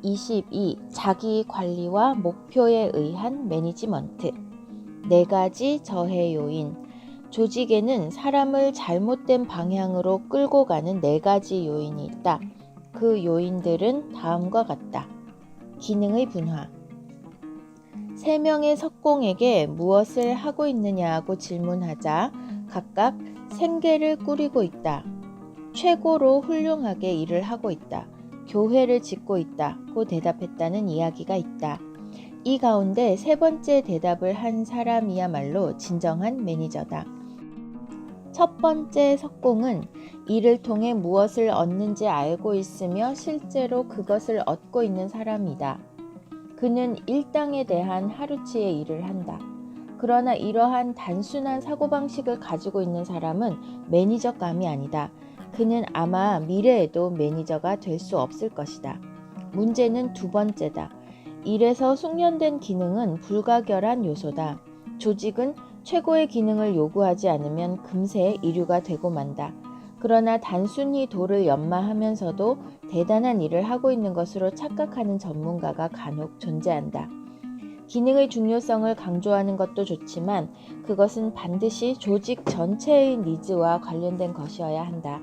22. 자기 관리와 목표에 의한 매니지먼트. 4가지 저해 요인. 조직에는 사람을 잘못된 방향으로 끌고 가는 4가지 요인이 있다. 그 요인들은 다음과 같다. 기능의 분화. 3명의 석공에게 무엇을 하고 있느냐고 질문하자 각각 생계를 꾸리고 있다. 최고로 훌륭하게 일을 하고 있다. 교회를 짓고 있다고 대답했다는 이야기가 있다. 이 가운데 3번째 대답을 한 사람이야말로 진정한 매니저다. 첫 번째 석공은 일을 통해 무엇을 얻는지 알고 있으며 실제로 그것을 얻고 있는 사람이다. 그는 일당에 대한 하루치의 일을 한다. 그러나 이러한 단순한 사고방식을 가지고 있는 사람은 매니저감이 아니다. 그는 아마 미래에도 매니저가 될 수 없을 것이다. 문제는 2번째다. 일에서 숙련된 기능은 불가결한 요소다. 조직은 최고의 기능을 요구하지 않으면 금세 이류가 되고 만다. 그러나 단순히 도를 연마하면서도 대단한 일을 하고 있는 것으로 착각하는 전문가가 간혹 존재한다. 기능의 중요성을 강조하는 것도 좋지만 그것은 반드시 조직 전체의 니즈와 관련된 것이어야 한다.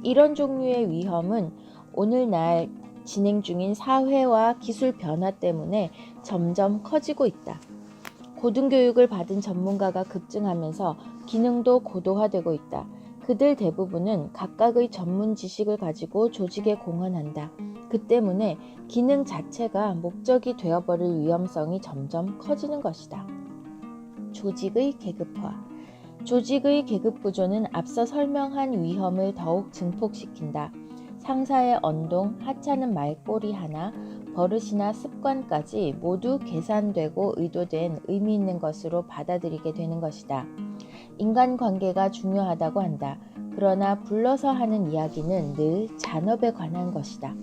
이런 종류의 위험은 오늘날 진행 중인 사회와 기술 변화 때문에 점점 커지고 있다. 고등교육을 받은 전문가가 급증하면서 기능도 고도화되고 있다. 그들 대부분은 각각의 전문 지식을 가지고 조직에 공헌한다. 그 때문에 기능 자체가 목적이 되어버릴 위험성이 점점 커지는 것이다. 조직의 계급화. 조직의 계급 구조는 앞서 설명한 위험을 더욱 증폭시킨다. 상사의 언동, 하찮은 말꼬리 하나, 버릇이나 습관까지 모두 계산되고 의도된 의미 있는 것으로 받아들이게 되는 것이다. 인간관계가 중요하다고 한다. 그러나 불러서 하는 이야기는 늘 잔업에 관한 것이다.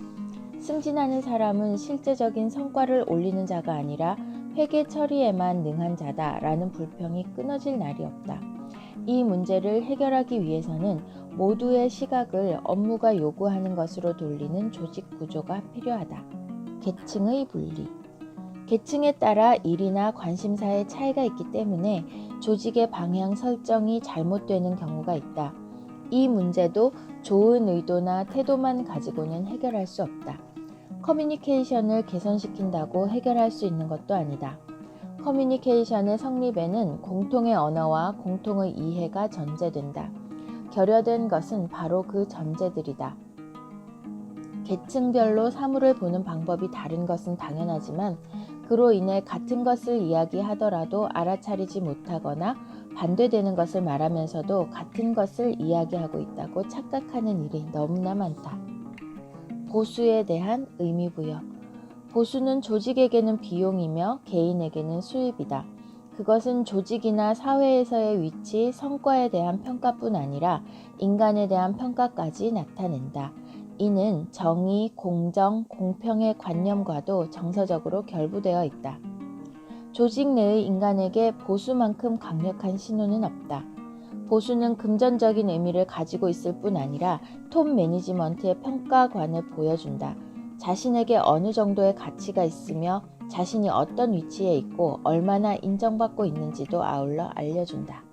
승진하는 사람은 실제적인 성과를 올리는 자가 아니라 회계 처리에만 능한 자다라는 불평이 끊어질 날이 없다. 이 문제를 해결하기 위해서는 모두의 시각을 업무가 요구하는 것으로 돌리는 조직 구조가 필요하다. 계층의 분리. 계층에 따라 일이나 관심사의 차이가 있기 때문에 조직의 방향 설정이 잘못되는 경우가 있다. 이 문제도 좋은 의도나 태도만 가지고는 해결할 수 없다. 커뮤니케이션을 개선시킨다고 해결할 수 있는 것도 아니다. 커뮤니케이션의 성립에는 공통의 언어와 공통의 이해가 전제된다. 결여된 것은 바로 그 전제들이다. 계층별로 사물을 보는 방법이 다른 것은 당연하지만 그로 인해 같은 것을 이야기하더라도 알아차리지 못하거나 반대되는 것을 말하면서도 같은 것을 이야기하고 있다고 착각하는 일이 너무나 많다. 보수에 대한 의미부여. 보수는 조직에게는 비용이며 개인에게는 수입이다. 그것은 조직이나 사회에서의 위치, 성과에 대한 평가뿐 아니라 인간에 대한 평가까지 나타낸다. 이는 정의, 공정, 공평의 관념과도 정서적으로 결부되어 있다. 조직 내의 인간에게 보수만큼 강력한 신호는 없다. 보수는 금전적인 의미를 가지고 있을 뿐 아니라 톱 매니지먼트의 평가관을 보여준다. 자신에게 어느 정도의 가치가 있으며 자신이 어떤 위치에 있고 얼마나 인정받고 있는지도 아울러 알려준다.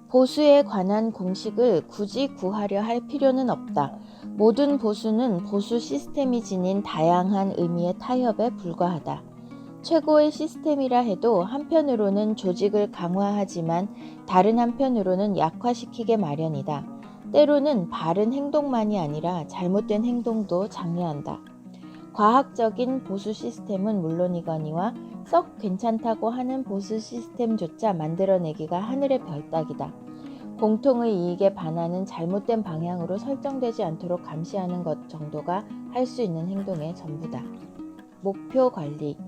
보수에 관한 공식을 굳이 구하려 할 필요는 없다. 모든 보수는 보수 시스템이 지닌 다양한 의미의 타협에 불과하다. 최고의 시스템이라 해도 한편으로는 조직을 강화하지만 다른 한편으로는 약화시키게 마련이다. 때로는 바른 행동만이 아니라 잘못된 행동도 장려한다. 과학적인 보수 시스템은 물론이거니와 썩 괜찮다고 하는 보수 시스템조차 만들어내기가 하늘의 별 따기다. 공통의 이익에 반하는 잘못된 방향으로 설정되지 않도록 감시하는 것 정도가 할 수 있는 행동의 전부다. 목표 관리.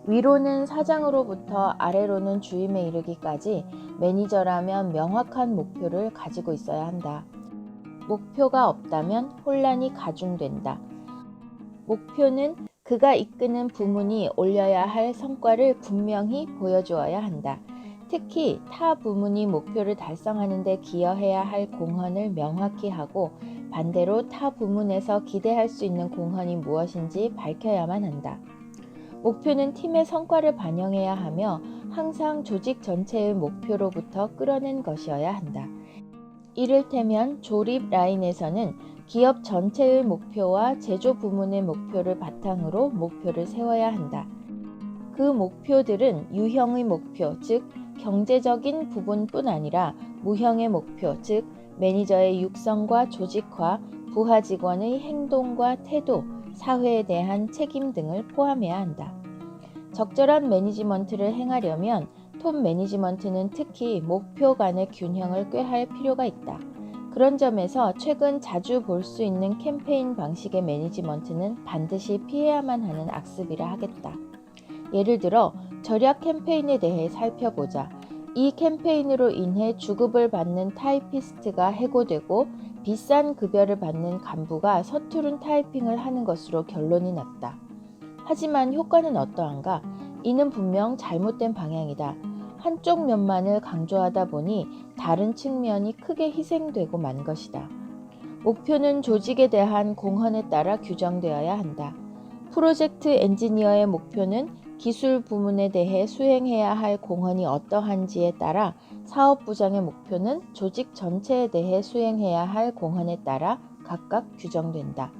위로는 사장으로부터 아래로는 주임에 이르기까지 매니저라면 명확한 목표를 가지고 있어야 한다. 목표가 없다면 혼란이 가중된다. 목표는 그가 이끄는 부문이 올려야 할 성과를 분명히 보여주어야 한다. 특히 타 부문이 목표를 달성하는 데 기여해야 할 공헌을 명확히 하고 반대로 타 부문에서 기대할 수 있는 공헌이 무엇인지 밝혀야만 한다. 목표는 팀의 성과를 반영해야 하며 항상 조직 전체의 목표로부터 끌어낸 것이어야 한다. 이를테면 조립 라인에서는 기업 전체의 목표와 제조 부문의 목표를 바탕으로 목표를 세워야 한다. 그 목표들은 유형의 목표, 즉 경제적인 부분뿐 아니라 무형의 목표, 즉 매니저의 육성과 조직화, 부하 직원의 행동과 태도, 사회에 대한 책임 등을 포함해야 한다. 적절한 매니지먼트를 행하려면 톱 매니지먼트는 특히 목표 간의 균형을 꾀할 필요가 있다. 그런 점에서 최근 자주 볼 수 있는 캠페인 방식의 매니지먼트는 반드시 피해야만 하는 악습이라 하겠다. 예를 들어 절약 캠페인에 대해 살펴보자. 이 캠페인으로 인해 주급을 받는 타이피스트가 해고되고 비싼 급여를 받는 간부가 서투른 타이핑을 하는 것으로 결론이 났다. 하지만 효과는 어떠한가? 이는 분명 잘못된 방향이다. 한쪽 면만을 강조하다 보니 다른 측면이 크게 희생되고 만 것이다. 목표는 조직에 대한 공헌에 따라 규정되어야 한다. 프로젝트 엔지니어의 목표는 기술 부문에 대해 수행해야 할 공헌이 어떠한지에 따라 사업부장의 목표는 조직 전체에 대해 수행해야 할 공헌에 따라 각각 규정된다.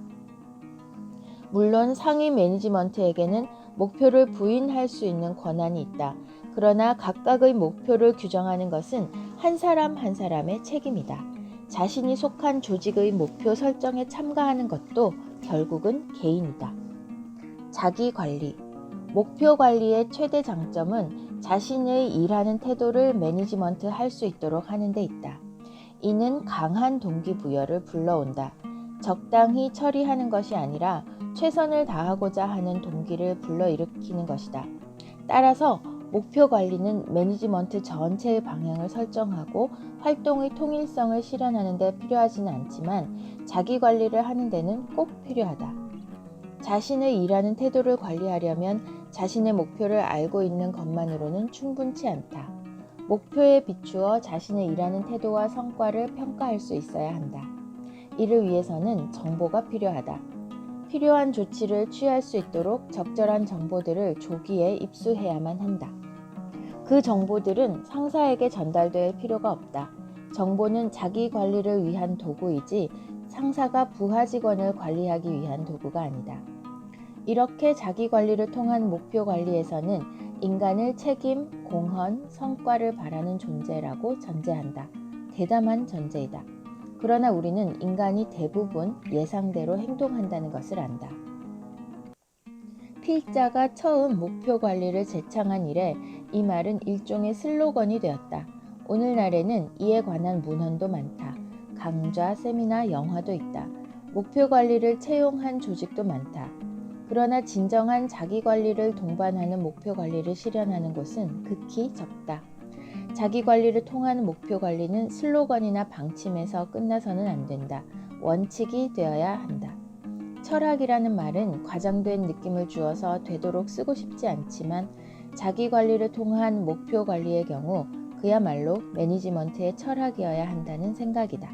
물론 상위 매니지먼트에게는 목표를 부인할 수 있는 권한이 있다. 그러나 각각의 목표를 규정하는 것은 한 사람 한 사람의 책임이다. 자신이 속한 조직의 목표 설정에 참가하는 것도 결국은 개인이다. 자기 관리. 목표 관리의 최대 장점은 자신의 일하는 태도를 매니지먼트 할 수 있도록 하는 데 있다. 이는 강한 동기부여를 불러온다. 적당히 처리하는 것이 아니라 최선을 다하고자 하는 동기를 불러일으키는 것이다. 따라서 목표 관리는 매니지먼트 전체의 방향을 설정하고 활동의 통일성을 실현하는 데 필요하지는 않지만 자기 관리를 하는 데는 꼭 필요하다. 자신의 일하는 태도를 관리하려면 자신의 목표를 알고 있는 것만으로는 충분치 않다. 목표에 비추어 자신의 일하는 태도와 성과를 평가할 수 있어야 한다. 이를 위해서는 정보가 필요하다. 필요한 조치를 취할 수 있도록 적절한 정보들을 조기에 입수해야만 한다. 그 정보들은 상사에게 전달될 필요가 없다. 정보는 자기 관리를 위한 도구이지 상사가 부하 직원을 관리하기 위한 도구가 아니다. 이렇게 자기 관리를 통한 목표 관리에서는 인간을 책임, 공헌, 성과를 바라는 존재라고 전제한다. 대담한 전제이다. 그러나 우리는 인간이 대부분 예상대로 행동한다는 것을 안다. 필자가 처음 목표 관리를 제창한 이래 이 말은 일종의 슬로건이 되었다. 오늘날에는 이에 관한 문헌도 많다. 강좌, 세미나, 영화도 있다. 목표 관리를 채용한 조직도 많다. 그러나 진정한 자기 관리를 동반하는 목표 관리를 실현하는 곳은 극히 적다. 자기 관리를 통한 목표 관리는 슬로건이나 방침에서 끝나서는 안 된다. 원칙이 되어야 한다. 철학이라는 말은 과장된 느낌을 주어서 되도록 쓰고 싶지 않지만 자기 관리를 통한 목표 관리의 경우 그야말로 매니지먼트의 철학이어야 한다는 생각이다.